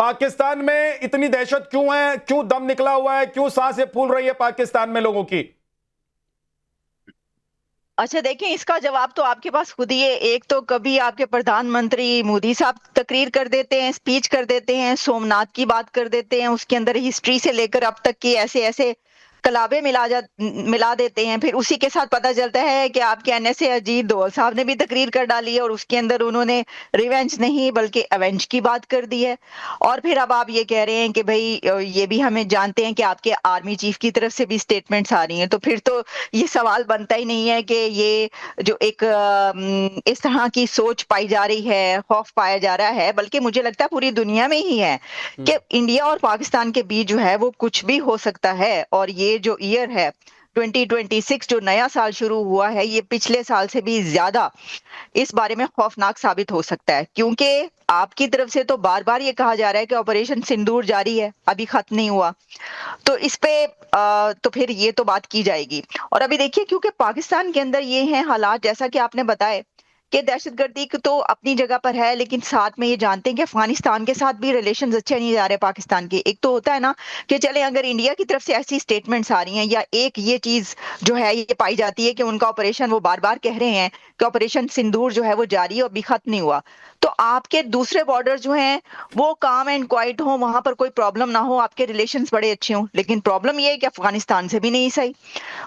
पाकिस्तान में इतनी दहशत क्यों है, क्यों दम निकला हुआ है, क्यों सांसें फूल रही है पाकिस्तान में लोगों की? अच्छा देखें, इसका जवाब तो आपके पास खुद ही है। एक तो कभी आपके प्रधानमंत्री मोदी साहब तकरीर कर देते हैं, स्पीच कर देते हैं, सोमनाथ की बात कर देते हैं, उसके अंदर हिस्ट्री से लेकर अब तक की ऐसे ऐसे कलाबे मिला देते हैं। फिर उसी के साथ पता चलता है कि आपके एनएसए अजीत दोवल साहब ने भी तकरीर कर डाली है और उसके अंदर उन्होंने रिवेंज नहीं बल्कि अवेंज की बात कर दी है। और फिर अब आप ये कह रहे हैं कि भाई ये भी हमें जानते हैं कि आपके आर्मी चीफ की तरफ से भी स्टेटमेंट्स आ रही हैं, तो फिर तो ये सवाल बनता ही नहीं है कि ये जो एक इस तरह की सोच पाई जा रही है, खौफ पाया जा रहा है, बल्कि मुझे लगता है पूरी दुनिया में ही है कि इंडिया और पाकिस्तान के बीच जो है वो कुछ भी हो सकता है। और ये जो ईयर है 2026 जो नया साल शुरू हुआ है, ये पिछले साल से भी ज्यादा इस बारे में खौफनाक साबित हो सकता है, क्योंकि आपकी तरफ से तो बार बार ये कहा जा रहा है कि ऑपरेशन सिंदूर जारी है, अभी खत्म नहीं हुआ। तो इस पे तो फिर ये तो बात की जाएगी। और अभी देखिए, क्योंकि पाकिस्तान के अंदर ये हैं हालात जैसा कि आपने बताए कि दहशतगर्दी तो अपनी जगह पर है, लेकिन साथ में ये जानते हैं कि अफगानिस्तान के साथ भी रिलेशंस अच्छे नहीं जा रहे पाकिस्तान के। एक तो होता है ना कि चले अगर इंडिया की तरफ से ऐसी स्टेटमेंट्स आ रही हैं, या एक ये चीज जो है ये पाई जाती है कि उनका ऑपरेशन, वो बार बार कह रहे हैं कि ऑपरेशन सिंदूर जो है वो जारी है और अभी खत्म नहीं हुआ, तो आपके दूसरे बॉर्डर जो हैं वो काम एंड क्वाइट हो, वहां पर कोई प्रॉब्लम ना हो, आपके रिलेशंस बड़े अच्छे हों। लेकिन प्रॉब्लम ये है कि अफगानिस्तान से भी नहीं सही,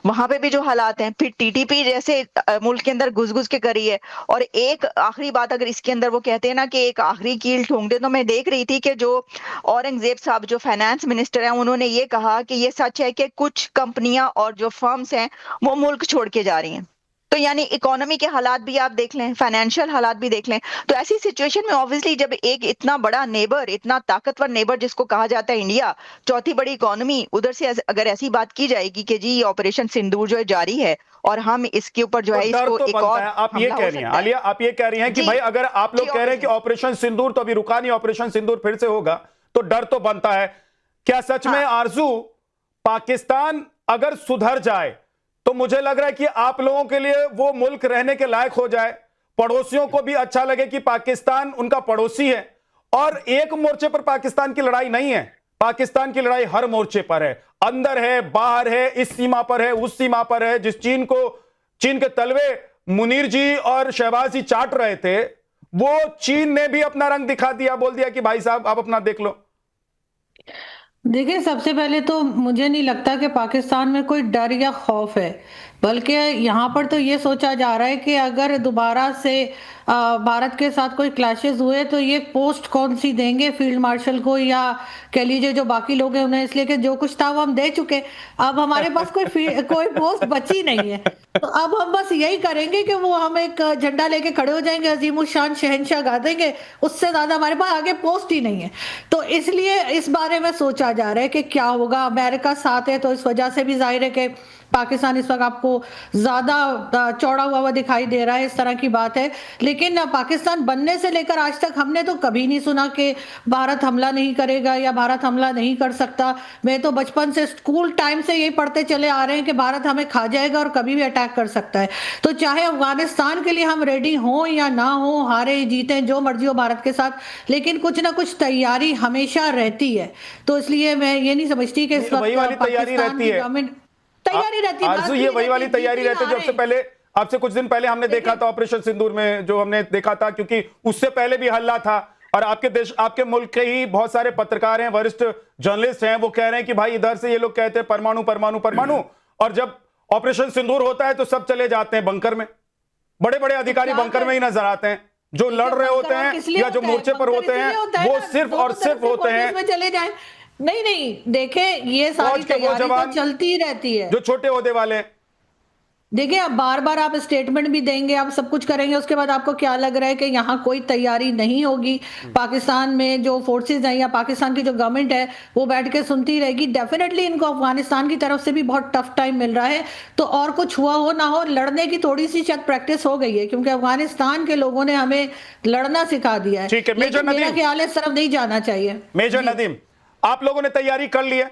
वहां पे भी जो हालात हैं, फिर टीटीपी जैसे मुल्क के अंदर घुस घुस के करी है। और एक आखिरी बात, अगर इसके अंदर वो कहते हैं ना कि एक आखिरी कील ठोंक दे, तो मैं देख रही थी कि जो औरंगजेब साहब जो फाइनेंस मिनिस्टर हैं, उन्होंने ये कहा कि ये सच है कि कुछ कंपनियां और जो फर्म्स हैं वो मुल्क छोड़ के जा रही हैं। तो यानी इकोनॉमी के हालात भी आप देख लें, फाइनेंशियल हालात भी देख लें। तो ऐसी सिचुएशन में ऑब्वियसली जब एक इतना बड़ा नेबर, इतना ताकतवर नेबर जिसको कहा जाता है इंडिया, चौथी बड़ी इकोनॉमी, उधर से अगर ऐसी बात की जाएगी कि जी ये ऑपरेशन सिंदूर जो है जारी है और हम इसके ऊपर जो तो है डर इसको तो एक बनता और है। आप ये हमला कह हो रही हैं सकता है। आलिया, आप ये कह रही हैं कि जी भाई अगर आप जी लोग कह रहे हैं कि ऑपरेशन सिंदूर तो अभी रुका नहीं, ऑपरेशन सिंदूर फिर से होगा, तो डर तो बनता है। क्या सच में हाँ आरजू, पाकिस्तान अगर सुधर जाए तो मुझे लग रहा है कि आप लोगों के लिए वो मुल्क रहने के लायक हो जाए, पड़ोसियों को भी अच्छा लगे कि पाकिस्तान उनका पड़ोसी है। और एक मोर्चे पर पाकिस्तान की लड़ाई नहीं है, पाकिस्तान की लड़ाई हर मोर्चे पर है, अंदर है, बाहर है, इस सीमा पर है, उस सीमा पर है। जिस चीन के तलवे मुनीर जी और शहबाज जी चाट रहे थे, वो चीन ने भी अपना रंग दिखा दिया, बोल दिया कि भाई साहब आप अपना देख लो। देखिए, सबसे पहले तो मुझे नहीं लगता कि पाकिस्तान में कोई डर या खौफ है, बल्कि यहाँ पर तो ये सोचा जा रहा है कि अगर दोबारा से भारत के साथ कोई क्लैशेस हुए तो ये पोस्ट कौन सी देंगे फील्ड मार्शल को, या कह लीजिए जो बाकी लोग हैं उन्हें, इसलिए कि जो कुछ था वो हम दे चुके। अब हमारे पास कोई पोस्ट बची नहीं है, तो अब हम बस यही करेंगे कि वो हम एक झंडा लेके खड़े हो जाएंगे, अजीमुल शान शहंशाह गा देंगे, उससे ज्यादा हमारे पास आगे पोस्ट ही नहीं है। तो इसलिए इस बारे में सोचा जा रहा है कि क्या होगा। अमेरिका साथ है तो इस वजह से भी जाहिर है कि पाकिस्तान इस वक्त आपको ज्यादा चौड़ा हुआ दिखाई दे रहा है, इस तरह की बात है। लेकिन पाकिस्तान बनने से लेकर आज तक हमने तो कभी नहीं सुना कि भारत हमला नहीं करेगा या भारत हमला नहीं कर सकता। मैं तो बचपन से स्कूल टाइम से यही पढ़ते चले आ रहे हैं कि भारत हमें खा जाएगा और कभी भी अटैक कर सकता है। तो चाहे अफगानिस्तान के लिए हम रेडी हों या ना हो, हारे जीते जो मर्जी हो भारत के साथ, लेकिन कुछ ना कुछ तैयारी हमेशा रहती है। तो इसलिए मैं ये नहीं समझती कि इस वही वक्त वाली तैयारी पाकिस्तान रहती की है गवर्नमेंट तैयारी रहती है, आरजू, ये वही वाली तैयारी रहती है जो आपसे पहले, आपसे कुछ दिन पहले हमने देखा था ऑपरेशन सिंदूर में, जो हमने देखा था, क्योंकि उससे पहले भी हल्ला था। और आपके देश, आपके मुल्क के ही बहुत सारे पत्रकार हैं, वरिष्ठ जर्नलिस्ट हैं, वो कह रहे हैं कि भाई इधर से ये लोग कहते हैं परमाणु परमाणु परमाणु, और जब ऑपरेशन सिंदूर होता है तो सब चले जाते हैं बंकर में। बड़े बड़े अधिकारी बंकर में ही नजर आते हैं, जो लड़ रहे होते हैं या जो मोर्चे पर होते हैं वो सिर्फ और सिर्फ होते हैं, चले जाए। नहीं नहीं, देखे ये सारी तैयारी तो चलती रहती है, जो छोटे ओहदे वाले। देखिए अब बार बार आप स्टेटमेंट भी देंगे, आप सब कुछ करेंगे, उसके बाद आपको क्या लग रहा है कि यहाँ कोई तैयारी नहीं होगी? पाकिस्तान में जो फोर्सेस हैं या पाकिस्तान की जो गवर्नमेंट है वो बैठ के सुनती रहेगी? डेफिनेटली इनको अफगानिस्तान की तरफ से भी बहुत टफ टाइम मिल रहा है, तो और कुछ हुआ हो ना हो, लड़ने की थोड़ी सी शायद प्रैक्टिस हो गई है, क्योंकि अफगानिस्तान के लोगों ने हमें लड़ना सिखा दिया है। ठीक है मेजर लेकिन मेरा नदीम, ख्याल है इस तरफ नहीं जाना चाहिए। मेजर नदीम, आप लोगों ने तैयारी कर ली है?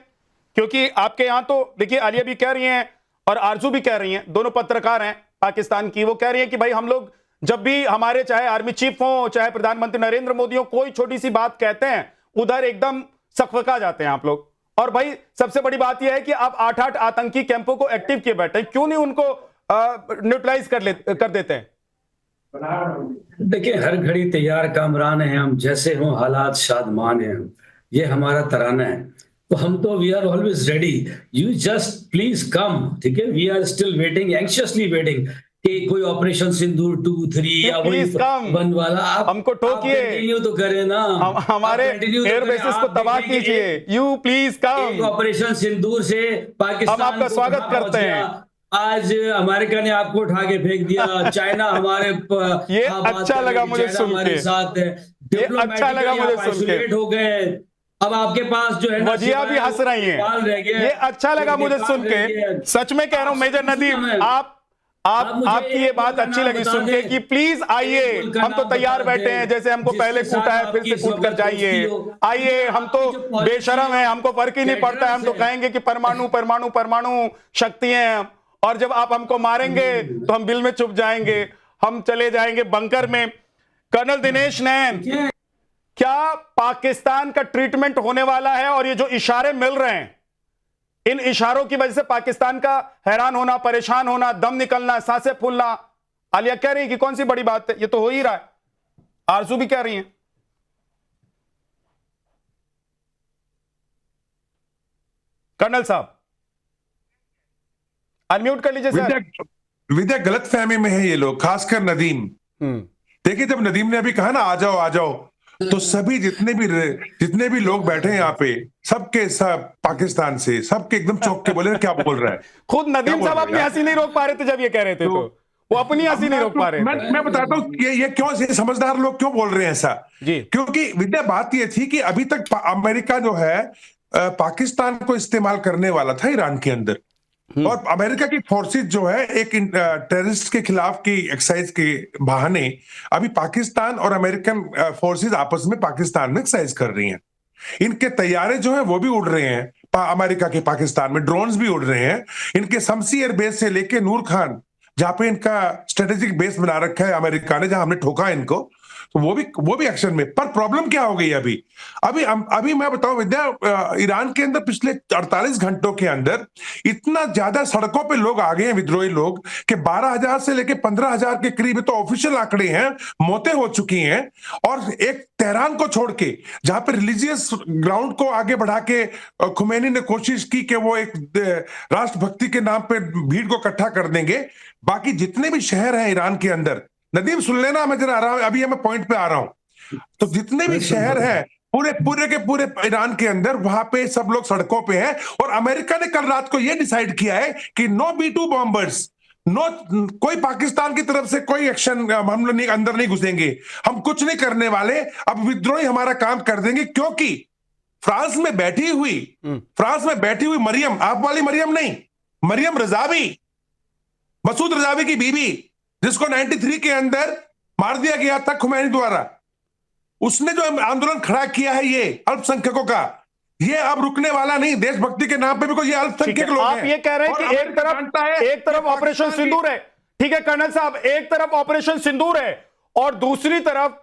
क्योंकि आपके यहां तो देखिए, आलिया भी कह रही हैं और आरजू भी कह रही हैं, दोनों पत्रकार हैं पाकिस्तान की, वो कह रही हैं कि भाई हम लोग जब भी हमारे चाहे आर्मी चीफ हो, चाहे प्रधानमंत्री नरेंद्र मोदी हो, कोई छोटी सी बात कहते हैं उधर एकदम सकफका जाते हैं आप लोग। और भाई सबसे बड़ी बात यह है कि आप 8-8 आतंकी कैंपों को एक्टिव किए बैठे, क्यों नहीं उनको न्यूट्रलाइज कर देते हैं? देखिए, हर घड़ी तैयार कामरान हैं हम, जैसे हों हालात शादमान हैं हम, ये हमारा तराना है। तो हम तो we are always ready, you just please come, ठीक है। We are still waiting, anxiously waiting कि कोई ऑपरेशन सिंदूर 2, 3 या वही वन वाला आप हमको टोकिए, कंटिन्यू तो करें ना, हमारे एयर बेसिस को तबाह कीजिए, यू प्लीज कम। ऑपरेशन सिंदूर से पाकिस्तान हम आपका स्वागत करते हैं। आज अमेरिका ने आपको उठा के फेंक दिया, चाइना हमारे ये अच्छा लगा मुझे सुन के, साथ ये अच्छा लगा मुझे सुन के। हो गए, अब आपके पास जो है वजिया भी हंस रही हैं, ये अच्छा लगा मुझे सुन के, सच में कह रहा हूं मेजर नदीम, आपकी ये बात अच्छी लगी सुन के कि प्लीज आइए, हम तो तैयार बैठे हैं, जैसे हमको पहले कूटा है फिर से कूट कर जाइए, आइए, हम तो बेशरम है, हमको फर्क ही नहीं पड़ता है, हम तो कहेंगे कि परमाणु परमाणु परमाणु शक्ति है, और जब आप हमको मारेंगे तो हम बिल में चुप जाएंगे, हम चले जाएंगे बंकर में। कर्नल दिनेश नैन, क्या पाकिस्तान का ट्रीटमेंट होने वाला है? और ये जो इशारे मिल रहे हैं, इन इशारों की वजह से पाकिस्तान का हैरान होना, परेशान होना, दम निकलना, सांसें फूलना, आलिया कह रही है कि कौन सी बड़ी बात है, ये तो हो ही रहा है, आरजू भी कह रही है। कर्नल साहब अनम्यूट कर लीजिए सर। विद्या गलत फहमी में है ये लोग, खासकर नदीम। देखिए, जब नदीम ने अभी कहा ना आ जाओ आ जाओ, तो सभी जितने भी लोग बैठे हैं यहाँ पे, सबके सब पाकिस्तान से, सबके एकदम चौंक के बोले क्या बोल रहा है। खुद नदीम साहब अपनी हंसी नहीं रोक पा रहे थे जब ये कह रहे थे, तो वो अपनी हंसी नहीं रोक पा रहे थे। मैं बताता हूँ ये क्यों, समझदार लोग क्यों बोल रहे हैं ऐसा जी। क्योंकि विद्या बात ये थी कि अभी तक अमेरिका जो है पाकिस्तान को इस्तेमाल करने वाला था ईरान के अंदर, और अमेरिका की फोर्सेस जो है एक टेररिस्ट के खिलाफ की एक्सरसाइज के बहाने अभी पाकिस्तान और अमेरिकन फोर्सेस आपस में पाकिस्तान में एक्सरसाइज कर रही हैं। इनके तैयारे जो है वो भी उड़ रहे हैं अमेरिका के पाकिस्तान में, ड्रोन्स भी उड़ रहे हैं। इनके शमसी एयर बेस से लेके नूर खान, जहां पे इनका स्ट्रेटेजिक बेस बना रखा है अमेरिका ने, जहां हमने ठोका इनको, तो वो भी एक्शन में। पर प्रॉब्लम क्या हो गई अभी मैं बताऊं विद्या, ईरान के अंदर पिछले 48 घंटों के अंदर इतना ज्यादा सड़कों पे लोग आ गए हैं, विद्रोही लोग, कि 12,000 से लेके 15,000 के करीब तो ऑफिशियल आंकड़े हैं, मौतें हो चुकी हैं। और एक तेहरान को छोड़ के, जहां पे रिलीजियस ग्राउंड को आगे बढ़ा के खुमैनी ने कोशिश की कि वो एक राष्ट्रभक्ति के नाम पे भीड़ को इकट्ठा कर देंगे, बाकी जितने भी शहर हैं ईरान के अंदर, नदीम सुन लेना, मैं जरा आ रहा हूं, अभी मैं पॉइंट पे आ रहा हूं, तो जितने भी शहर हैं पूरे ईरान के अंदर, वहां पे सब लोग सड़कों पे हैं। और अमेरिका ने कल रात को यह डिसाइड किया है कि नो B-2 बॉम्बर्स, नो, कोई पाकिस्तान की तरफ से कोई एक्शन, हम लोग अंदर नहीं घुसेंगे, हम कुछ नहीं करने वाले, अब विद्रोही हमारा काम कर देंगे। क्योंकि फ्रांस में बैठी हुई मरियम, आप वाली मरियम नहीं, मरियम रजावी, मसूद रजावी की बीवी, जिसको 93 के अंदर मार दिया गया था खुमैनी द्वारा, उसने जो आंदोलन खड़ा किया है ये अल्पसंख्यकों का, ये अब रुकने वाला नहीं। देशभक्ति के नाम पे भी ये अल्पसंख्यक लोग हैं। आप ये कह रहे हैं कि एक तरफ ऑपरेशन सिंदूर है, ठीक है कर्नल साहब, एक तरफ ऑपरेशन सिंदूर है और दूसरी तरफ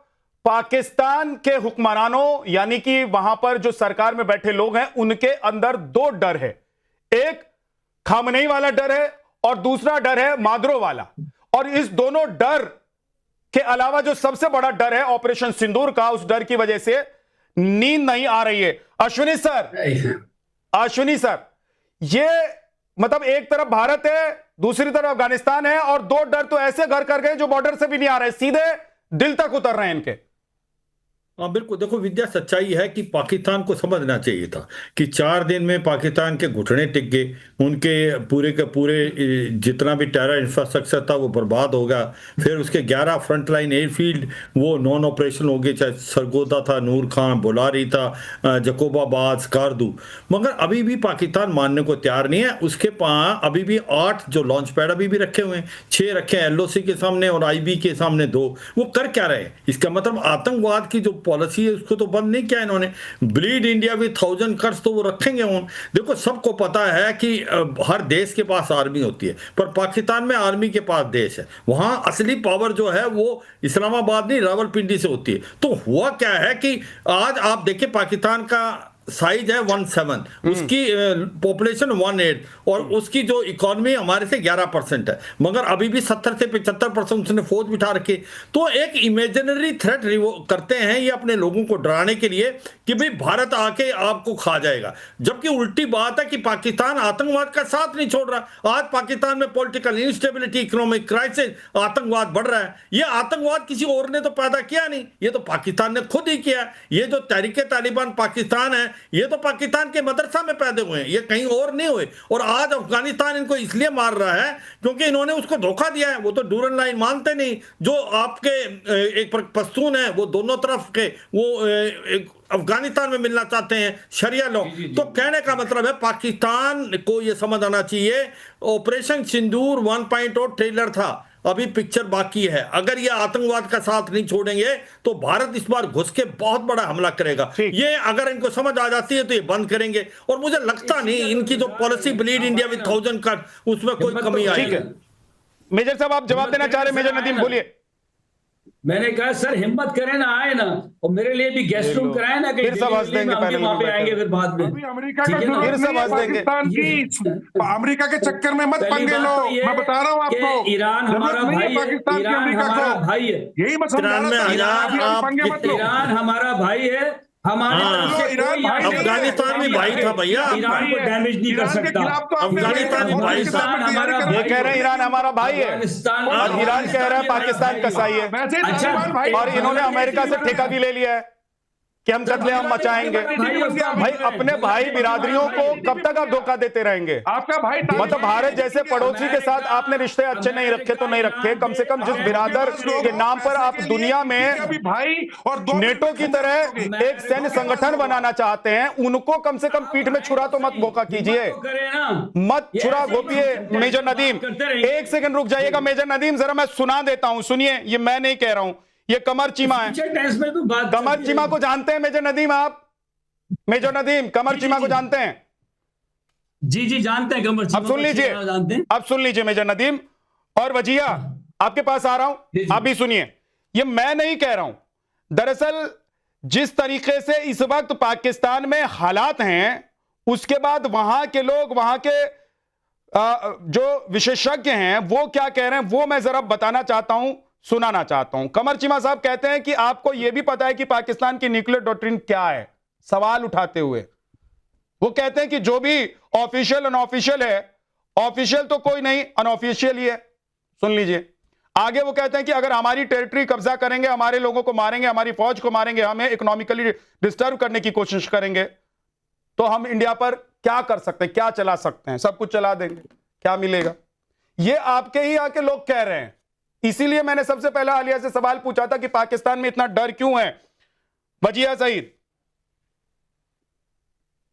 पाकिस्तान के हुक्मरानों, यानी कि वहां पर जो सरकार में बैठे लोग हैं, उनके अंदर दो डर है। एक खामनेई वाला डर है और दूसरा डर है मादरो वाला। और इस दोनों डर के अलावा जो सबसे बड़ा डर है ऑपरेशन सिंदूर का, उस डर की वजह से नींद नहीं आ रही है। अश्विनी सर, ये मतलब एक तरफ भारत है, दूसरी तरफ अफगानिस्तान है, और दो डर तो ऐसे घर कर गए जो बॉर्डर से भी नहीं आ रहे, सीधे दिल तक उतर रहे हैं इनके। हाँ बिल्कुल, देखो विद्या, सच्चाई है कि पाकिस्तान को समझना चाहिए था कि 4 दिन में पाकिस्तान के घुटने टिक गए, उनके पूरे के पूरे जितना भी टेरर इंफ्रास्ट्रक्चर था वो बर्बाद हो गया। फिर उसके 11 फ्रंटलाइन एयरफील्ड वो नॉन ऑपरेशन हो गए, चाहे सरगोदा था, नूर खान, बोलारी था, जकोबाबाद, स्कार्दू। मगर अभी भी पाकिस्तान मानने को तैयार नहीं है। उसके पास अभी भी 8 जो लॉन्च पैड अभी भी रखे हुए हैं, 6 रखे हैं LOC के सामने और IB के सामने 2। वो कर क्या रहे? इसका मतलब आतंकवाद की जो पॉलिसी है उसको तो बंद नहीं किया इन्होंने। ब्लीड इंडिया विद 1000 कट्स तो वो रखेंगे। देखो सबको पता है कि हर देश के पास आर्मी होती है, पर पाकिस्तान में आर्मी के पास देश है। वहां असली पावर जो है वो इस्लामाबाद नहीं रावलपिंडी से होती है। तो हुआ क्या है कि आज आप देखिए पाकिस्तान का साइज है 17, उसकी पॉपुलेशन 18 और उसकी जो इकोनॉमी हमारे से 11% है, मगर अभी भी 70 से 75% उसने फौज बिठा रखी। तो एक इमेजिनरी थ्रेट करते हैं ये अपने लोगों को डराने के लिए कि भाई भारत आके आपको खा जाएगा, जबकि उल्टी बात है कि पाकिस्तान आतंकवाद का साथ नहीं छोड़ रहा। आज पाकिस्तान में पॉलिटिकल इंस्टेबिलिटी, इकोनॉमिक क्राइसिस, आतंकवाद बढ़ रहा है। ये आतंकवाद किसी और ने तो पैदा किया नहीं, ये तो पाकिस्तान ने खुद ही किया। ये जो तहरीक-ए-तालिबान पाकिस्तान है ये तो पाकिस्तान के मदरसा में पैदा हुए हैं, ये कहीं और नहीं हुए। और आज अफगानिस्तान इनको इसलिए मार रहा है क्योंकि इन्होंने उसको धोखा दिया है। वो तो डूरन लाइन मानते नहीं। जो आपके एक पश्तून है वो दोनों तरफ के वो अफगानिस्तान में मिलना चाहते हैं शरिया लॉ। तो कहने का मतलब है पाकिस्तान को ये समझ आना चाहिए ऑपरेशन सिंदूर 1.0 ट्रेलर था, अभी पिक्चर बाकी है। अगर ये आतंकवाद का साथ नहीं छोड़ेंगे तो भारत इस बार घुस के बहुत बड़ा हमला करेगा। ये अगर इनको समझ आ जाती है तो ये बंद करेंगे। और मुझे लगता नहीं इनकी जो policy bleed India with 1000 cut उसमें कोई कमी आएगी। मेजर साहब आप जवाब देना चाह रहे हैं? मेजर नदीम बोलिए। मैंने कहा सर हिम्मत करें ना, आए ना, और मेरे लिए भी गेस्ट रूम कराए ना, फिर सब हंस देंगे, वहां पे आएंगे फिर बाद में। अभी अमेरिका का फिर सब हंस देंगे। पाकिस्तान की अमेरिका के चक्कर में मत पंगे लो, मैं बता रहा हूँ आपको। ईरान हमारा भाई है, पाकिस्तान की ईरान अमेरिका हमारा को भाई है, यही मैं समझा रहा था। ईरान हमारा भाई है, अफगानिस्तान भी भाई था भैया, ईरान को डैमेज नहीं कर सकता। अफगानिस्तान भी भाई था। ये कह रहे हैं ईरान हमारा भाई है और ईरान कह रहा है पाकिस्तान कसाई है। और इन्होंने अमेरिका से ठेका भी ले लिया है कि हम कत्लेआम मचाएंगे। भाई अपने भाई बिरादरियों को कब तक आप धोखा देते रहेंगे? आपका भाई मतलब भारत जैसे पड़ोसी के साथ आपने रिश्ते अच्छे नहीं रखे तो नहीं रखे, कम से कम जिस बिरादर के नाम पर आप दुनिया में भाई और नेटो की तरह एक सैन्य संगठन बनाना चाहते हैं, उनको कम से कम पीठ में छुरा तो मत धोखा कीजिए, मत छुरा घोपिए। मेजर नदीम एक सेकंड रुक जाइएगा। मेजर नदीम जरा मैं सुना देता हूं, सुनिए। ये मैं नहीं कह रहा हूं, ये कमर चीमा है। कमर चीमा को जानते हैं मेजर नदीम आप? मेजर नदीम कमर चीमा को जानते हैं? जी जी जानते हैं कमर चीमा। अब सुन लीजिए, अब सुन लीजिए मेजर नदीम और वजिया, आपके पास आ रहा हूं, आप भी सुनिए। ये मैं नहीं कह रहा हूं। दरअसल जिस तरीके से इस वक्त पाकिस्तान में हालात हैं, उसके बाद वहां के लोग, वहां के जो विशेषज्ञ हैं वो क्या कह रहे हैं वो मैं जरा बताना चाहता हूं, सुनाना चाहता हूं। कमर चीमा साहब कहते हैं कि आपको यह भी पता है कि पाकिस्तान की न्यूक्लियर डॉक्ट्रिन क्या है, सवाल उठाते हुए वो कहते हैं कि जो भी ऑफिशियल अनऑफिशियल है, ऑफिशियल तो कोई नहीं, अनऑफिशियल ही है। सुन लीजिए आगे, वो कहते हैं कि अगर हमारी टेरिटरी कब्जा करेंगे, हमारे लोगों को मारेंगे, हमारी फौज को मारेंगे, हमें इकोनॉमिकली डिस्टर्ब करने की कोशिश करेंगे, तो हम इंडिया पर क्या कर सकते हैं, क्या चला सकते हैं? सब कुछ चला देंगे, क्या मिलेगा? ये आपके ही आके लोग कह रहे हैं। इसीलिए मैंने सबसे पहले आलिया से सवाल पूछा था कि पाकिस्तान में इतना डर क्यों है। वजिया सईद,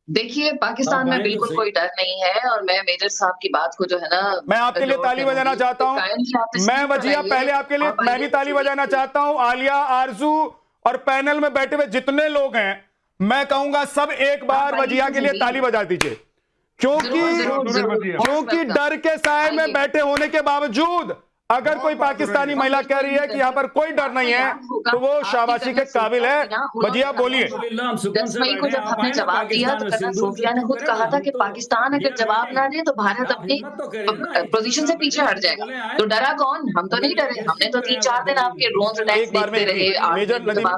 देखिए पाकिस्तान में बिल्कुल कोई डर नहीं है, और मैं मेजर साहब की बात को जो है ना, मैं आपके लिए ताली बजाना चाहता हूं। मैं वजिया पहले आपके लिए मैं भी ताली बजाना चाहता हूं। आलिया, आरजू और पैनल में बैठे हुए जितने लोग हैं, मैं कहूंगा सब एक बार वजिया के लिए ताली बजा दीजिए, क्योंकि डर के साए में बैठे होने के बावजूद अगर कोई पाकिस्तानी महिला कह रही है कि यहाँ पर कोई डर नहीं है तो वो शाबाशी के काबिल है। वजिया बोलिए। 10 मई को जब हमने जवाब दिया तो कर्नल सोफिया ने खुद कहा था कि पाकिस्तान अगर जवाब ना दे तो भारत अपनी पोजीशन से पीछे हट जाएगा। तो डरा कौन? हम तो नहीं डरे, हमने तो 3-4 दिन आपके ड्रोन अटैक्स देखते रहे। मेजर नदीम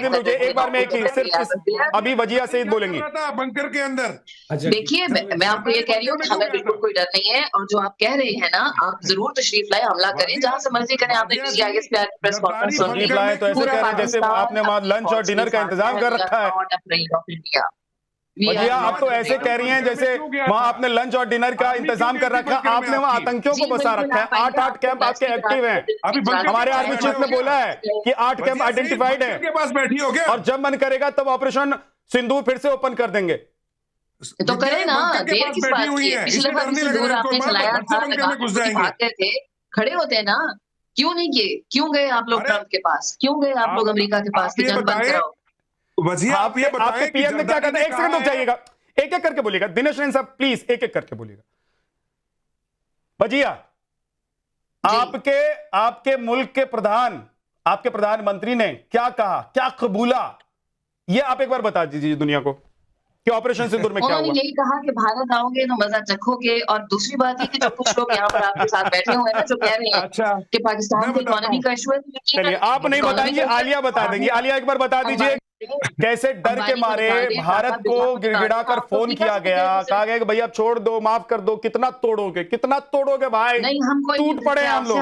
मुझे एक बार में एक ही सिर्फ अभी वजिया सईद बोलेंगे बंकर के अंदर। देखिए मैं आपको ये कह रही हूँ कि हमें बिल्कुल कोई डर नहीं है, और जो आप कह रहे हैं ना, आप जरूर तशरीफ लाए, हमला करें, जहां से मर्जी करें। आपने प्रेस कॉन्फ्रेंस सुन ली, तो ऐसे कह रहे हैं जैसे आपने वहां लंच और डिनर का इंतजाम कर रखा है। भैया आप तो ऐसे कह रही हैं जैसे वहां आपने लंच और डिनर का इंतजाम कर रखा है। आपने वहां आतंकियों को बसा रखा है। 8 कैंप आपके एक्टिव हैं। हमारे आर्मी चीफ ने बोला है कि 8 कैंप आइडेंटिफाइड है, और जब मन करेगा तब ऑपरेशन सिंदूर फिर से ओपन कर देंगे। तो करें ना, देर किस बात की है? पिछले बार सिंदूर आपने चलाया था, भाग गए थे, खड़े होते हैं ना, क्यों नहीं किए? क्यों गए आप लोग ट्रंप के पास? क्यों गए आप लोग अमेरिका के पास कि जंग बंद कराओ? वजीर आप ये आपके बताएं कि पीएम ने क्या जरदारी कहना, ने एक सेकंड कहा रुक जाइएगा, एक एक करके बोलिएगा। दिनेश रैन साहब प्लीज एक एक करके बोलिएगा। वजिया, आपके मुल्क के आपके प्रधानमंत्री ने क्या कहा, क्या कबूला, ये आप एक बार बता दीजिए दुनिया को कि ऑपरेशन सिंदूर में क्या उन्होंने हुआ। यही कहा कि भारत आओगे तो मजा चखोगे। और दूसरी बात ये कि जो कुछ लोग यहाँ पर आपके साथ बैठे हुए हैं ना, जो कह रहे हैं अच्छा, कि पाकिस्तान मैं की बताता इकोनॉमी हूं। का इशू है, तो यकीनन चलिए आप नहीं इकोनॉमी बताएंगे, का इशू है। आलिया बता देंगी। आलिया एक बार बता दीजिए कैसे डर के मारे भारत को गिड़गिड़ाकर फोन किया गया, कहा गया कि भैया छोड़ दो, माफ कर दो, कितना तोड़ोगे भाई, नहीं, हम कोई टूट पड़े हैं हम लोग,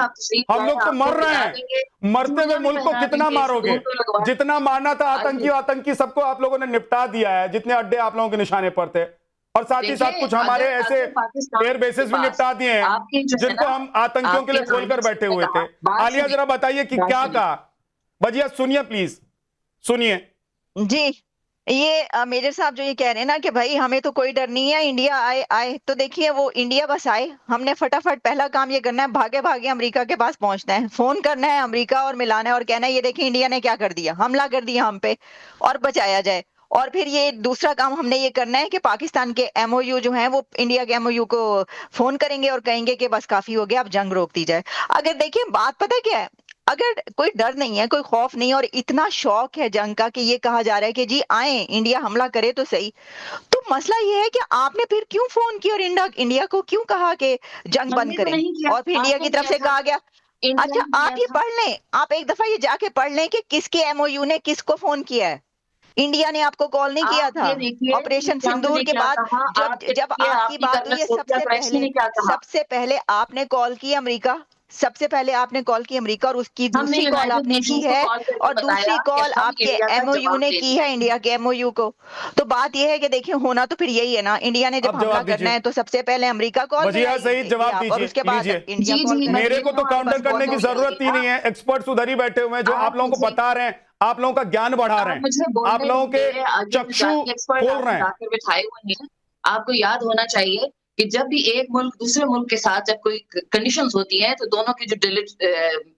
हम लोग तो मर रहे हैं, मरते हुए मुल्क को कितना मारोगे, जितना मारना था आतंकी सबको आप लोगों ने निपटा दिया है, जितने अड्डे आप लोगों के निशाने पर थे, और साथ ही साथ कुछ हमारे ऐसे एयर बेसिस भी निपटा दिए हैं जिनको हम आतंकियों के लिए खोलकर बैठे हुए थे। आलिया जरा बताइए कि क्या कहा। भजिया सुनिए, प्लीज सुनिए। जी, ये मेजर साहब जो ये कह रहे हैं ना कि भाई हमें तो कोई डर नहीं है, इंडिया आए तो देखिए वो इंडिया बस आए, हमने फटाफट पहला काम ये करना है, भागे भागे अमेरिका के पास पहुंचना है, फोन करना है अमेरिका और मिलाना है और कहना है ये देखिए इंडिया ने क्या कर दिया, हमला कर दिया हम पे और बचाया जाए। और फिर ये दूसरा काम हमने ये करना है कि पाकिस्तान के एमओयू जो हैं वो इंडिया के एमओयू को फोन करेंगे और कहेंगे कि बस काफी हो गया, अब जंग रोक दी जाए। अगर देखिए बात पता क्या है, अगर कोई डर नहीं है, कोई खौफ नहीं है और इतना शौक है जंग का कि ये कहा जा रहा है कि जी आए इंडिया हमला करे तो सही, तो मसला ये है कि आपने फिर क्यों फोन किया और इंडिया को क्यों कहा कि जंग बंद करें, और फिर इंडिया की तरफ से कहा गया। अच्छा आप ये पढ़ लें, आप एक दफा ये जाके पढ़ लें कि किसके एमओयू ने किसको फोन किया है। इंडिया ने आपको कॉल नहीं किया था ऑपरेशन सिंदूर के बाद, जब आपकी बात हुई है सबसे पहले आपने कॉल की अमेरिका, सबसे पहले आपने कॉल की अमेरिका और उसकी दूसरी कॉल आपने की है और दूसरी कॉल आपके एमओयू ने की है इंडिया के एमओयू को। तो बात यह है कि देखिए होना तो फिर यही है ना, इंडिया ने जब हमला करना है तो सबसे पहले अमेरिका कॉल सही जवाब दीजिए, उसके बाद इंडिया कॉल। मेरे को तो काउंटर करने की जरूरत ही नहीं है, एक्सपर्ट्स उधर ही बैठे हुए हैं जो आप लोगों को बता रहे हैं, आप लोगों का ज्ञान बढ़ा रहे हैं, आप लोगों के चक्षु खोल रहे हैं। बिठाए हुए हैं। आपको याद होना चाहिए कि जब भी एक मुल्क दूसरे मुल्क के साथ जब कोई कंडीशंस होती हैं तो दोनों के जो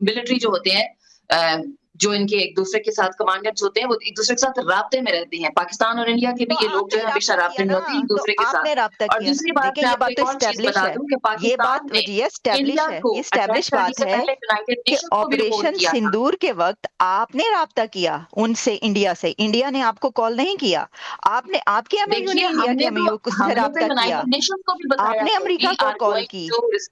मिलिट्री जो होते हैं, जो इनके एक दूसरे के साथ कमांडर्स होते हैं, वो एक दूसरे के साथ राब्ते में रहते हैं। पाकिस्तान और इंडिया के भी ये लोग जो है हमेशा राब्ते में होते हैं एक दूसरे के साथ। और दूसरी बात मैं आपको एक और चीज बता दूं कि पाकिस्तान ने इंडिया को एस्टैब्लिश बात है कि ऑपरेशन सिंदूर के वक्त आपने राब्ता किया उनसे, इंडिया से, इंडिया ने आपको कॉल नहीं किया, आपने आपके एमओयू ने इंडिया के एमओयू से राब्ता किया, आपने अमेरिका को कॉल की,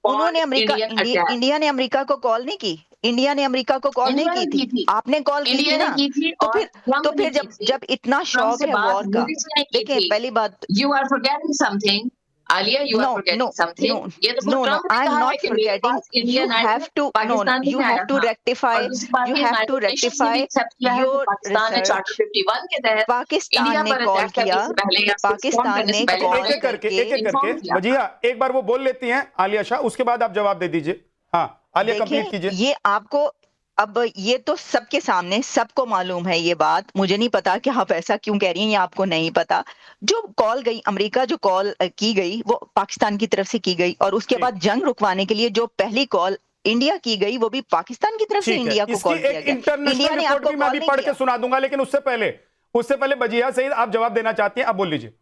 उन्होंने इंडिया ने अमेरिका को कॉल नहीं की, इंडिया ने अमेरिका को कॉल नहीं की थी, आपने कॉल की थी ना। तो फिर जब इतना शौक है वॉर का, देखिए पहली बात, you are forgetting something Alia, you are forgetting something. No, I'm not forgetting. You have to rectify your research. Pakistan ने कॉल किया, पाकिस्तान ने कॉल एक करके वजिया एक बार वो बोल लेती हैं आलिया शाह, उसके बाद आप जवाब दे दीजिए। हाँ आलिया कंप्लीट कीजिए। ये आपको अब ये तो सबके सामने सबको मालूम है ये बात, मुझे नहीं पता कि आप ऐसा क्यों कह रही हैं, ये आपको नहीं पता। जो कॉल गई अमेरिका, जो कॉल की गई वो पाकिस्तान की तरफ से की गई, और उसके बाद जंग रुकवाने के लिए जो पहली कॉल इंडिया की गई वो भी पाकिस्तान की तरफ से इंडिया को कॉल किया गया। इंडिया ने आपको मैं भी पढ़ के सुना दूंगा, लेकिन उससे पहले बजिया सईद आप जवाब देना चाहती हैं, आप बोल लीजिए।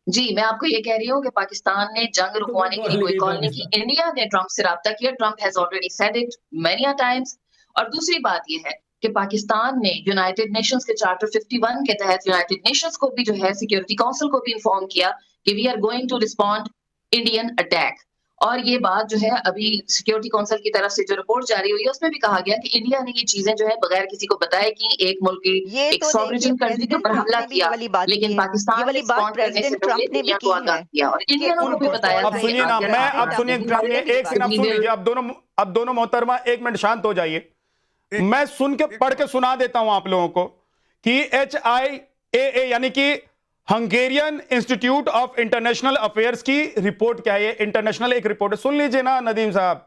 जी, मैं आपको ये कह रही हूँ कि पाकिस्तान ने जंग रुकवाने के लिए कोई कॉल नहीं की, इंडिया ने ट्रंप से राब्ता किया, Trump has already said it many times. और दूसरी बात ये है कि पाकिस्तान ने यूनाइटेड नेशंस के चार्टर 51 के तहत यूनाइटेड नेशंस को भी जो है सिक्योरिटी काउंसिल को भी इन्फॉर्म किया कि we are going to respond Indian attack. और ये बात जो है अभी सिक्योरिटी काउंसिल की तरफ से जो रिपोर्ट जारी हुई है उसमें भी कहा गया कि इंडिया ने ये चीजें जो है बगैर किसी को बताए कि एक मुल्क की एक सॉवरेन कंट्री के ऊपर हमला किया, लेकिन पाकिस्तान ने रिस्पॉन्ड करने से पहले इंडिया को आगाह किया और इंडिया को भी बताया। अब सुनिए ना, मैं अब सुनिए एक सेकंड सुन लीजिए, अब दोनों मोहतरमा एक मिनट शांत हो जाइए। मैं सुन के पढ़ के सुना देता हूं आप लोगों को कि HIAA यानी कि Hungarian institute of international affairs की रिपोर्ट क्या है, इंटरनेशनल एक रिपोर्ट है, सुन लीजिए ना नदीम साहब,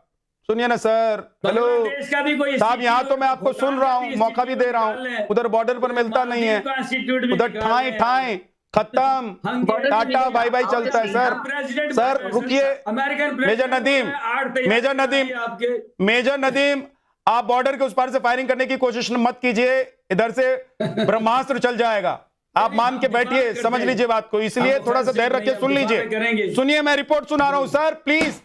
सुनिए ना सर। हेलो साहब, यहां तो मैं आपको सुन रहा हूं, मौका भी दे रहा हूं, उधर बॉर्डर पर मिलता नहीं है, उधर ठाए खत्म, टाटा बाय बाय चलता है। सर रुकिए, मेजर नदीम आप बॉर्डर के उस पार से फायरिंग करने की कोशिश मत कीजिए, इधर से ब्रह्मास्त्र चल जाएगा। आप मान के बैठिए, समझ लीजिए बात को, इसलिए थोड़ा सा धैर्य रखिए, सुन लीजिए, सुनिए, मैं रिपोर्ट सुना रहा हूं सर, प्लीज।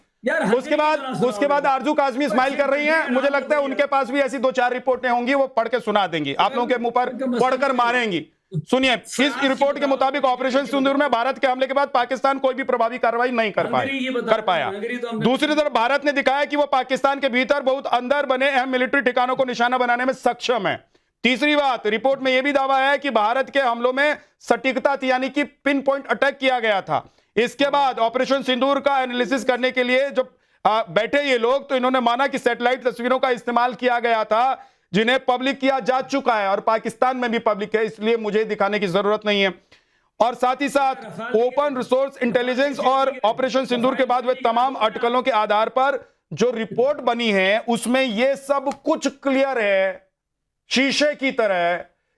उसके बाद आरजू काजमी स्माइल कर रही हैं, मुझे लगता है उनके पास भी ऐसी 2-4 रिपोर्टें होंगी, वो पढ़ के सुना देंगी, आप लोगों के मुंह पर पढ़कर मारेंगी। सुनिए, इस रिपोर्ट के मुताबिक ऑपरेशन सिंदूर में भारत के हमले के बाद पाकिस्तान कोई भी प्रभावी कार्रवाई नहीं कर पाया। दूसरी तरफ भारत ने दिखाया कि वो पाकिस्तान के भीतर बहुत अंदर बने अहम मिलिट्री ठिकानों को निशाना बनाने में सक्षम है। तीसरी बात, रिपोर्ट में यह भी दावा है कि भारत के हमलों में सटीकता थी, यानी कि पिन पॉइंट अटैक किया गया था। इसके बाद ऑपरेशन सिंदूर का एनालिसिस करने के लिए जब बैठे ये लोग, तो इन्होंने माना कि सैटेलाइट तस्वीरों का इस्तेमाल किया गया था, जिन्हें पब्लिक किया जा चुका है और पाकिस्तान में भी पब्लिक है, इसलिए मुझे दिखाने की जरूरत नहीं है। और साथ ही साथ ओपन रिसोर्स इंटेलिजेंस और ऑपरेशन सिंदूर के बाद वे तमाम अटकलों के आधार पर जो रिपोर्ट बनी है उसमें यह सब कुछ क्लियर है, शीशे की तरह,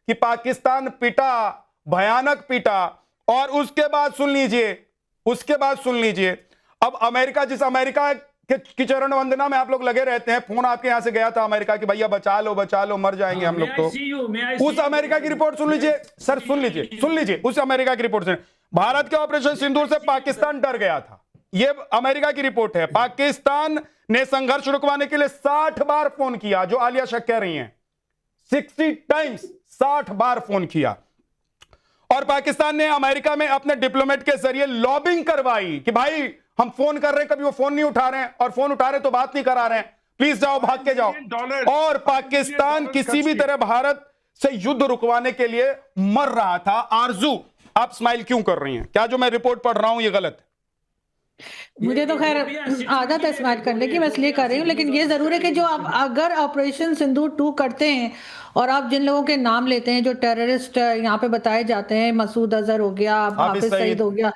कि पाकिस्तान पिटा, भयानक पिटा। और उसके बाद सुन लीजिए, अब अमेरिका, जिस अमेरिका की चरण वंदना में आप लोग लगे रहते हैं, फोन आपके यहां से गया था अमेरिका की, भैया बचा लो, मर जाएंगे हम लोग, तो उस अमेरिका की रिपोर्ट सुन लीजिए सर, सुन लीजिए उस अमेरिका की रिपोर्ट से भारत के ऑपरेशन सिंदूर से पाकिस्तान डर गया था। यह अमेरिका की रिपोर्ट है। पाकिस्तान ने संघर्ष रुकवाने के लिए 60 बार फोन किया, जो आलिया शेख कह रही हैं, 60 टाइम्स, 60 बार फोन किया। और पाकिस्तान ने अमेरिका में अपने डिप्लोमेट के जरिए लॉबिंग करवाई कि भाई हम फोन कर रहे हैं, कभी वो फोन नहीं उठा रहे हैं, और फोन उठा रहे तो बात नहीं करा रहे हैं, प्लीज जाओ, भाग के जाओ। और पाकिस्तान किसी भी तरह भारत से युद्ध रुकवाने के लिए मर रहा था। आरजू, आप स्माइल क्यों कर रही हैं? क्या जो मैं रिपोर्ट पढ़ रहा हूं ये गलत है? मुझे तो खैर आदत है स्माइल करने की, मैं इसलिए कर रही हूँ, लेकिन ये जरूर है कि जो आप अगर ऑपरेशन सिंदूर 2 करते हैं और आप जिन लोगों के नाम लेते हैं जो टेररिस्ट यहाँ पे बताए जाते हैं, मसूद अजहर हो गया, हाफिज सईद हो गया,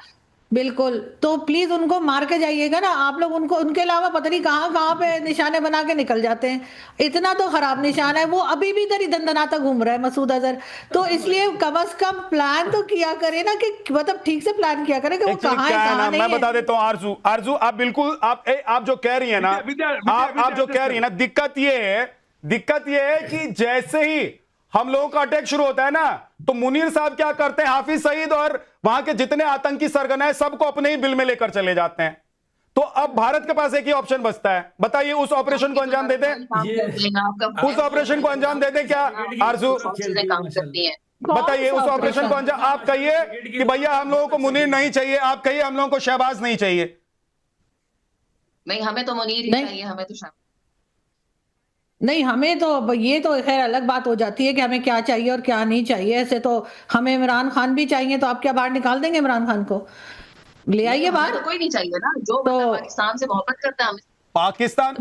बिल्कुल, तो प्लीज उनको मार के जाइएगा ना आप लोग। उनको, उनके अलावा पता नहीं कहाँ पे निशाने बना के निकल जाते हैं। इतना तो खराब निशान है, वो अभी भी इधर ही दंदनाता घूम रहा है मसूद अजहर। तो इसलिए कम से कम प्लान तो किया करे ना, कि मतलब ठीक से प्लान किया करे कि वो कहाँ है, कहाँ नहीं है। मैं बता देता हूँ आरजू, आप बिल्कुल, आप जो कह रही है ना, आप जो कह रही है ना, दिक्कत ये है कि जैसे ही हम लोगों का अटैक शुरू होता है ना, तो मुनीर साहब क्या करते हैं, हाफिज सईद और वहां के जितने आतंकी सरगना है सबको अपने ही बिल में लेकर चले जाते हैं। तो अब भारत के पास एक ही ऑप्शन बचता है, बताइए उस ऑपरेशन को अंजाम दे दें, उस ऑपरेशन को अंजाम दे दें क्या आरजू? बताइए उस ऑपरेशन को अंजाम, आप कहिए कि भैया हम लोगों को मुनीर नहीं चाहिए, आप कहिए हम लोगों को शहबाज नहीं चाहिए। नहीं, हमें तो मुनीर ही चाहिए, हमें तो नहीं, हमें तो ये तो खैर अलग बात हो जाती है कि हमें क्या चाहिए और क्या नहीं चाहिए। ऐसे तो हमें इमरान खान भी चाहिए, तो आप क्या बाहर निकाल देंगे इमरान खान को? ले आइए बाहर। तो कोई नहीं चाहिए ना, जो तो पाकिस्तान से मोहब्बत करता है। पाकिस्तान,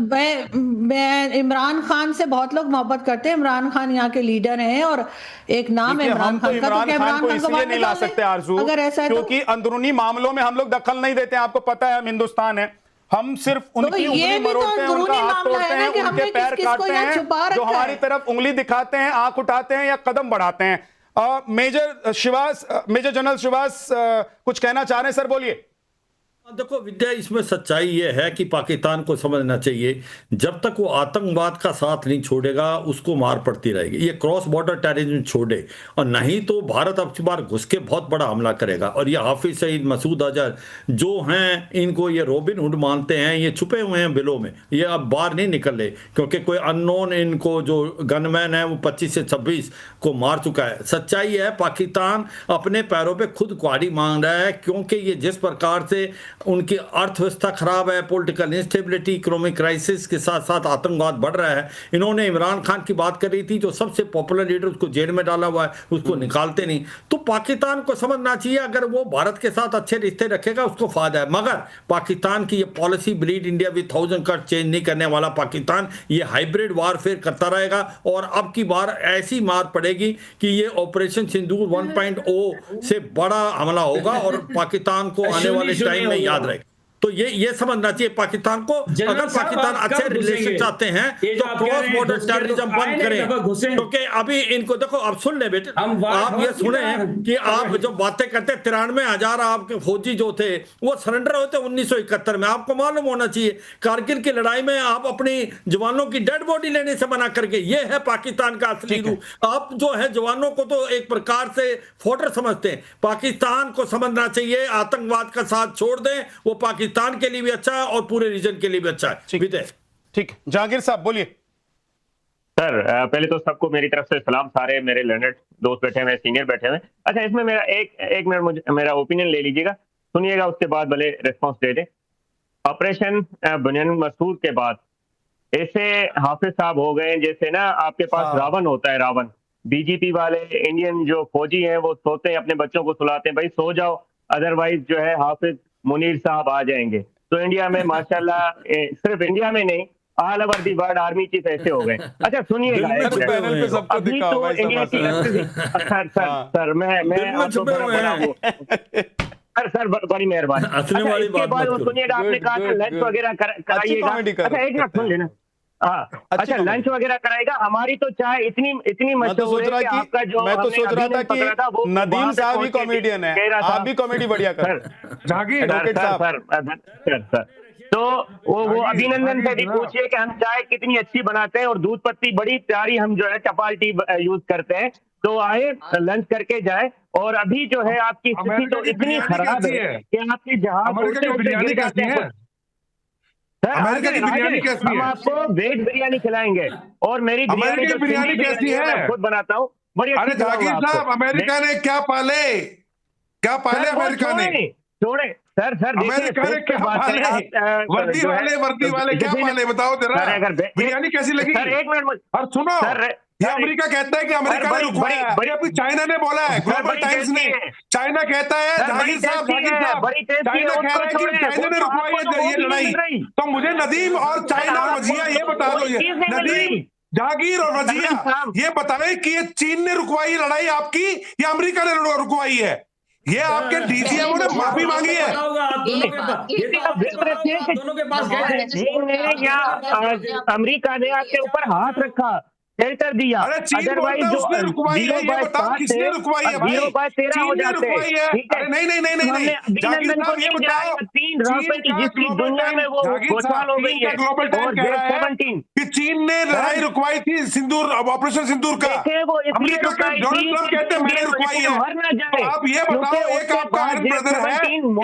मैं इमरान खान से बहुत लोग मोहब्बत करते हैं। इमरान खान यहाँ के लीडर हैं और एक नाम है इमरान खान का। इमरान खान को इसलिए नहीं ला सकते आरजू, अगर ऐसा है क्योंकि अंदरूनी मामलों में हम लोग दखल नहीं देते हैं। आपको पता है हम हिंदुस्तान है, हम सिर्फ उनकी उंगली मरोड़ते हैं, उनका हाथ तोड़ते हैं, उनके पैर काटते हैं, जो हमारी तरफ उंगली दिखाते हैं, आंख उठाते हैं या कदम बढ़ाते हैं। मेजर जनरल शिवास कुछ कहना चाह रहे हैं सर, बोलिए। देखो विद्या, इसमें सच्चाई ये है कि पाकिस्तान को समझना चाहिए, जब तक वो आतंकवाद का साथ नहीं छोड़ेगा उसको मार पड़ती रहेगी। ये क्रॉस बॉर्डर टेररिज्म छोड़े, और नहीं तो भारत अब की बार घुस के बहुत बड़ा हमला करेगा। और ये हाफिज सईद, मसूद अजहर जो हैं, इनको ये रॉबिन हुड मानते हैं, ये छुपे हुए हैं बिलों में, ये अब बाहर नहीं निकल रहे, क्योंकि कोई अननोन इनको जो गनमैन है वो 25 से 26 को मार चुका है। सच्चाई है पाकिस्तान अपने पैरों पर खुद कुआरी मांग रहा है, क्योंकि ये जिस प्रकार से उनकी अर्थव्यवस्था खराब है, पॉलिटिकल इंस्टेबिलिटी, इकोनॉमिक क्राइसिस के साथ साथ आतंकवाद बढ़ रहा है। इन्होंने इमरान खान की बात कर रही थी, जो सबसे पॉपुलर लीडर, उसको जेल में डाला हुआ है, उसको निकालते नहीं। तो पाकिस्तान को समझना चाहिए, अगर वो भारत के साथ अच्छे रिश्ते रखेगा उसको फायदा है। मगर पाकिस्तान की ये policy, bleed India with 1000 cut, change नहीं करने वाला पाकिस्तान ये हाइब्रिड वारफेयर करता रहेगा। और अब की बार ऐसी मार पड़ेगी कि ये ऑपरेशन सिंदूर 1.0 से बड़ा हमला होगा और पाकिस्तान को आने वाले टाइम में याद रहेगा। तो ये समझना चाहिए पाकिस्तान को। अगर पाकिस्तान अच्छे रिलेशन चाहते हैं तो क्रॉस बॉर्डर टेररिज्म बंद करें, क्योंकि अभी इनको देखो, अब सुन ले बेटे, आप ये सुने कि आप जो बातें करते 93,000 आपके फौजी जो थे वो सरेंडर होते 1971 में। आपको मालूम होना चाहिए कारगिल की लड़ाई में आप अपनी जवानों की डेड बॉडी लेने से मना करके, ये है पाकिस्तान का असली रूप। आप जो है जवानों को तो एक प्रकार से फोडर समझते हैं। पाकिस्तान को समझना चाहिए आतंकवाद का साथ छोड़ दें, वो पाकिस्तान के लिए भी अच्छा है और पूरे रीजन के लिए भी अच्छा है। विजय, ठीक, जहांगीर साहब बोलिए। सर पहले तो सबको मेरी तरफ से सलाम, सारे मेरे लर्नड दोस्त बैठे हुए, सीनियर बैठे हुए। अच्छा, इसमें मेरा एक मिनट मुझे मेरा ओपिनियन ले लीजिएगा, सुनिएगा, उसके बाद भले रिस्पॉन्स दे दें। ऑपरेशन बुनियान मसूद के बाद ऐसे हाफिज साहब हो गए जैसे ना आपके पास रावण होता है, रावण। बीजेपी वाले इंडियन जो फौजी हैं वो सोते हैं, अपने बच्चों को सुलाते हैं, भाई सो जाओ, अदरवाइज जो है हाफिज मुनीर साहब आ जाएंगे। तो इंडिया में माशाल्लाह, सिर्फ इंडिया में नहीं, all over the world army chief ऐसे हो गए। अच्छा सुनिएगा, अभी तो इंडिया की सर मैं आपको बड़ा वो सर बड़ी मेहरबानी। इसके बाद सुनिएगा, आपने कहा था लंच वगैरह कराइएगा। अच्छा एक मिनट सुन लेना। हाँ, अच्छा लंच वगैरह कराएगा। हमारी तो चाय इतनी मशहूर है कि आपका जो मैं तो सोच रहा था कि नदीम साहब भी कॉमेडियन है, आप भी कॉमेडी बढ़िया कर सर। तो वो अभिनंदन से भी पूछिए कि हम चाय कितनी अच्छी बनाते हैं और दूध पत्ती बड़ी प्यारी हम जो है चपाल टी यूज करते हैं। तो आए लंच करके जाए। और अभी जो है आपकी स्थिति तो इतनी खराब है कि आपके जहाज गिर जाते हैं। अमेरिका की बिरयानी कैसी है? हम आपको वेज बिरयानी खिलाएंगे और मेरी बिरयानी कैसी है? मैं खुद बनाता हूँ, बड़ी अच्छी। जाकिर साहब, अमेरिका ने क्या पाले अमेरिका ने? छोड़े सर अमेरिका ने क्या पाले? वर्दी वाले क्या पाले बताओ जरा। बिरयानी कैसी लगी? सर एक मिनट और सुनो, ये अमेरिका कहता है कि अमेरिका ने रुकवाया है, अभी चाइना ने बोला है, ग्लोबल टाइम्स ने। चाइना कहता है, जाकिर साहब चाइना कह रहा है कि चाइना ने रुकवाई है ये लड़ाई। तो मुझे नदीम और चाइना और वजिया ये बता दो, ये नदीम, जहांगीर और वजिया ये बताएं कि ये चीन ने रुकवाई लड़ाई आपकी या अमेरिका ने रुकवाई है? ये आपके डीजीएमओ ने माफी मांगी है। अमेरिका ने आपके ऊपर हाथ रखा, शेल्टर दिया। अरे चीन बोलता है उसने रुकवाई है, ये बताओ किसने रुकवाई है भाई? 0/13 हो जाते हैं। अरे नहीं जाकिर साहब ये बताओ, जिसकी दुनिया में वो घोटाला हो गई है ग्लोबल टाइम कह रहा है कि चीन ने लड़ाई रुकवाई थी सिंदूर, ऑपरेशन सिंदूर का। अमेरिका के डोनाल्ड ट्रंप कहते हैं मैंने रुकवाई है। तो आप ये बताओ, एक आपका हर ब्रदर है,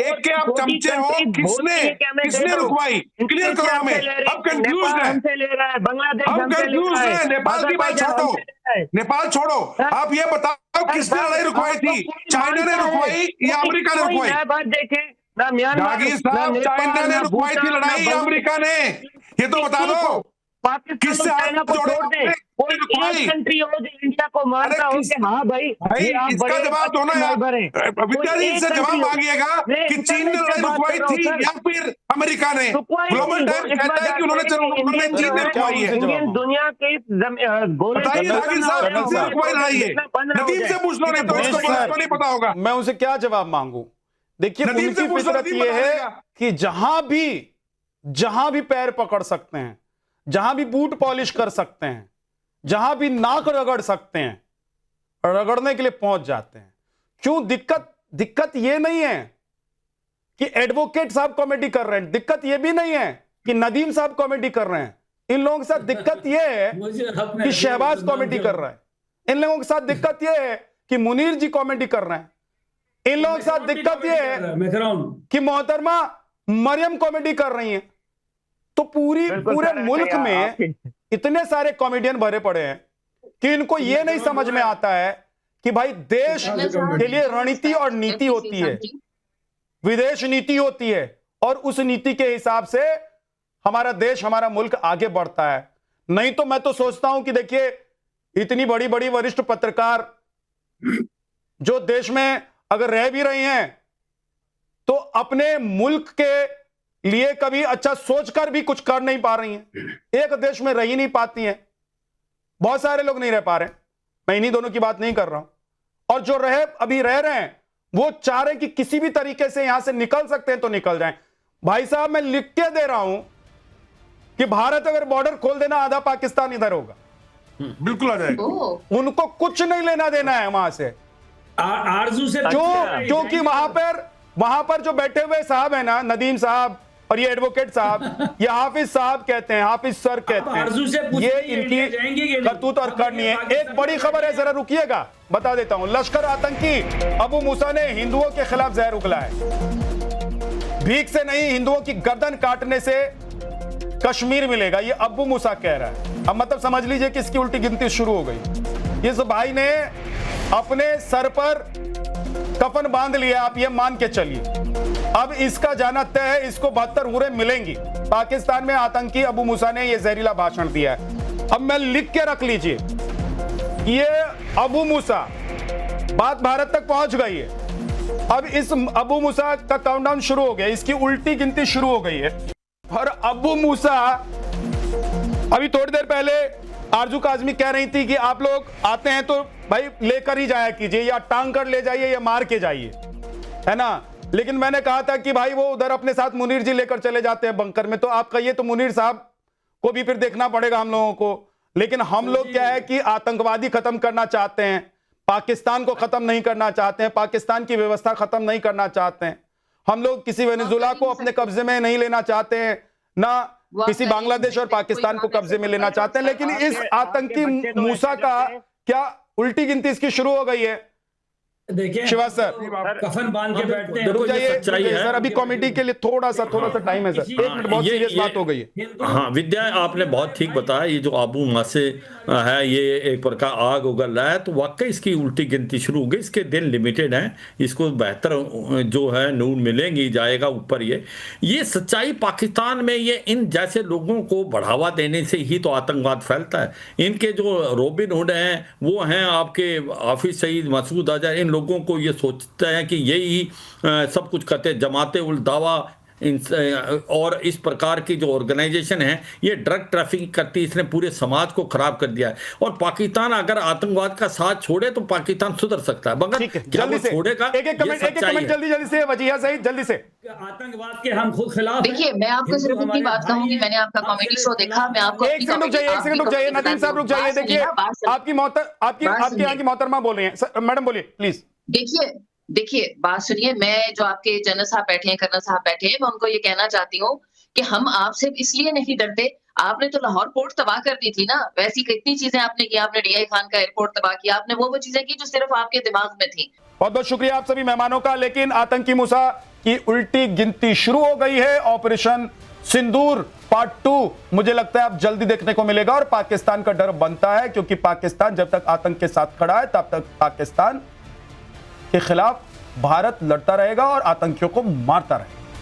एक के आप चमचे हो, किसने रुकवाई? क्लियर करो हमें, हम कंफ्यूज हैं, हम कंफ्यूज हैं। नेपाल छोड़ो, आप ये बताओ किसने लड़ाई रुकवाई थी? चाइना ने रुकवाई या अमेरिका ने रुकवाई? जाकिर साहब, चाइना ने रुकवाई थी लड़ाई या अमेरिका ने? ये तो बता दो, किससे चाइना को छोड़ दे, कोई एक कंट्री हो जो इंडिया को मानता हो कि हाँ भाई इसका जवाब दो ना यार। विद्यार्थी से जवाब मांगिएगा कि चीन ने लड़ाई रुकवाई थी या फिर अमेरिका ने? ग्लोबल टाइम्स कहता है कि उन्होंने चीन ने रुकवाई है। दुनिया के बताइए जाकिर साहब, किसने रुकवाई लड़ाई है? नदीम से पूछ लो, नहीं तो इसको नहीं पता होगा। मैं उनसे क्या जवाब मांगू? देखिए, उनकी फितरत ये है कि जहां भी पैर पकड़ सकते हैं, जहां भी बूट पॉलिश कर सकते हैं, जहां भी नाक रगड़ सकते हैं, रगड़ने के लिए पहुंच जाते हैं। क्यों? दिक्कत यह नहीं है कि एडवोकेट साहब कॉमेडी कर रहे हैं, दिक्कत यह भी नहीं है कि नदीम साहब कॉमेडी कर रहे हैं। इन लोगों के साथ दिक्कत यह है कि शहबाज कॉमेडी कर रहा है। इन लोगों के साथ दिक्कत यह है कि मुनीर जी कॉमेडी कर रहे हैं। इन लोगों के साथ दिक्कत यह है कि मोहतरमा मरियम कॉमेडी कर रही हैं। तो पूरे मुल्क में इतने सारे कॉमेडियन भरे पड़े हैं कि इनको यह नहीं समझ में आता है कि भाई देश के लिए रणनीति और नीति होती है, विदेश नीति होती है, और उस नीति के हिसाब से हमारा देश, हमारा मुल्क आगे बढ़ता है। नहीं तो मैं तो सोचता हूं कि देखिए, इतनी बड़ी बड़ी वरिष्ठ पत्रकार जो देश में अगर रह भी रही हैं तो अपने मुल्क के लिए कभी अच्छा सोचकर भी कुछ कर नहीं पा रही हैं, एक देश में रह ही नहीं पाती हैं। बहुत सारे लोग नहीं रह पा रहे, मैं इन्हीं दोनों की बात नहीं कर रहा हूं। और जो अभी रह रहे हैं वो चाह रहे हैं कि किसी भी तरीके से यहां से निकल सकते हैं तो निकल जाएं। भाई साहब मैं लिख के दे रहा हूं कि भारत अगर बॉर्डर खोल देना आधा पाकिस्तान इधर होगा, बिल्कुल आ जाएगा। ओह, उनको कुछ नहीं लेना देना है वहां से। आरजू से क्योंकि वहां पर जो बैठे हुए साहब है ना, नदीम साहब और ये एडवोकेट साहब, ये हाफिज साहब कहते हैं, हाफिज सर कहते आरजू से हैं, पूछिए ये इंडिया जाएंगे कि इनकी नहीं? करतूत और करनी है। एक बड़ी खबर है, जरा रुकिएगा, बता देता हूं। लश्कर आतंकी अबू मूसा ने हिंदुओं के खिलाफ जहर उगला है। भीख से नहीं, हिंदुओं की गर्दन काटने से कश्मीर मिलेगा, ये अबू मूसा कह रहा है। अब मतलब समझ लीजिए कि इसकी उल्टी गिनती शुरू हो गई। इस भाई ने अपने सर पर कफन बांध लिया, आप ये मान के चलिए। अब इसका जाना तय है, इसको 72 उम्रें मिलेंगी। पाकिस्तान में आतंकी अबू मूसा ने यह जहरीला भाषण दिया है। अब मैं लिख के रख लीजिए, ये अबू मूसा, बात भारत तक पहुंच गई है। अब इस अबू मूसा का काउंटडाउन शुरू हो गया, इसकी उल्टी गिनती शुरू हो गई है। और अबू मूसा, अभी थोड़ी देर पहले आरजू काजमी कह रही थी कि आप लोग आते हैं तो भाई लेकर ही जाया कीजिए, या टांग कर ले जाइए या मार के जाइए, है ना। लेकिन मैंने कहा था कि भाई वो उधर अपने साथ मुनीर जी लेकर चले जाते हैं बंकर में, तो आप कहिए तो मुनीर साहब को भी फिर देखना पड़ेगा हम लोगों को। लेकिन हम लोग क्या है कि आतंकवादी खत्म करना चाहते हैं, पाकिस्तान को खत्म नहीं करना चाहते हैं, पाकिस्तान की व्यवस्था खत्म नहीं करना चाहते हैं। हम लोग किसी वेनेजुला को अपने कब्जे में नहीं लेना चाहते हैं, ना किसी बांग्लादेश और पाकिस्तान को कब्जे में लेना चाहते हैं। लेकिन इस आतंकी मूसा का क्या उल्टी गिनती इसकी शुरू हो गई है। देखिए शिवा सर, कफन बांध के बैठते हैं। देखो, ये सच्चाई है सर, अभी कमेटी के लिए थोड़ा सा टाइम है सर, 1 मिनट, बहुत सीरियस बात हो गई है। हाँ विद्या, आपने बहुत ठीक बताया। ये जो अबू मासे है, ये एक प्रकार आग उगल रहा है, तो वाकई इसकी उल्टी गिनती शुरू हो गई। इसके दिन लिमिटेड हैं, इसको बेहतर जो है नून मिलेंगी, जाएगा ऊपर। ये सच्चाई पाकिस्तान में, ये इन जैसे लोगों को बढ़ावा देने से ही तो आतंकवाद फैलता है। इनके जो रॉबिन हुड हैं, वो हैं आपके हाफिज सईद, मसूद अजहर, इन लोगों को ये सोचते हैं कि यही सब कुछ करते, जमाते उल दावा और इस प्रकार की जो ऑर्गेनाइजेशन है, ये ड्रग ट्रैफिकिंग करती है। इसने पूरे समाज को खराब कर दिया है। और पाकिस्तान अगर आतंकवाद का साथ छोड़े तो पाकिस्तान सुधर सकता है, मगर जल्दी से छोड़ेगा। एक कमेंट जल्दी से वजीहा सईद, जल्दी से। आतंकवाद के हम खुद खिलाफ। देखिए, मैं आपको सिर्फ इतनी बात कहूंगी, मैंने आपका कॉमेडी शो देखा, मैं आपको एक सेकंड रुक जाइए, नदीम साहब रुक जाइए। देखिए, आपकी यहाँ की मोहतरमा बोल रही हैं, मैडम बोलिए प्लीज। देखिए बात सुनिए, मैं जो आपके जनरल साहब बैठे हैं, कर्नल साहब बैठे हैं, मैं उनको ये कहना चाहती हूँ कि हम आपसे इसलिए नहीं डरते। आपने तो लाहौर पोर्ट तबाह कर दी थी ना, वैसी कितनी चीजें आपने की। आपने डीआई खान का एयरपोर्ट तबाह किया, आपने वो चीजें की जो सिर्फ आपके दिमाग में थी। बहुत बहुत शुक्रिया आप सभी मेहमानों का। लेकिन आतंकी मूसा की उल्टी गिनती शुरू हो गई है। ऑपरेशन सिंदूर पार्ट 2 मुझे लगता है अब जल्दी देखने को मिलेगा, और पाकिस्तान का डर बनता है, क्योंकि पाकिस्तान जब तक आतंक के साथ खड़ा है, तब तक पाकिस्तान के खिलाफ भारत लड़ता रहेगा और आतंकियों को मारता रहेगा।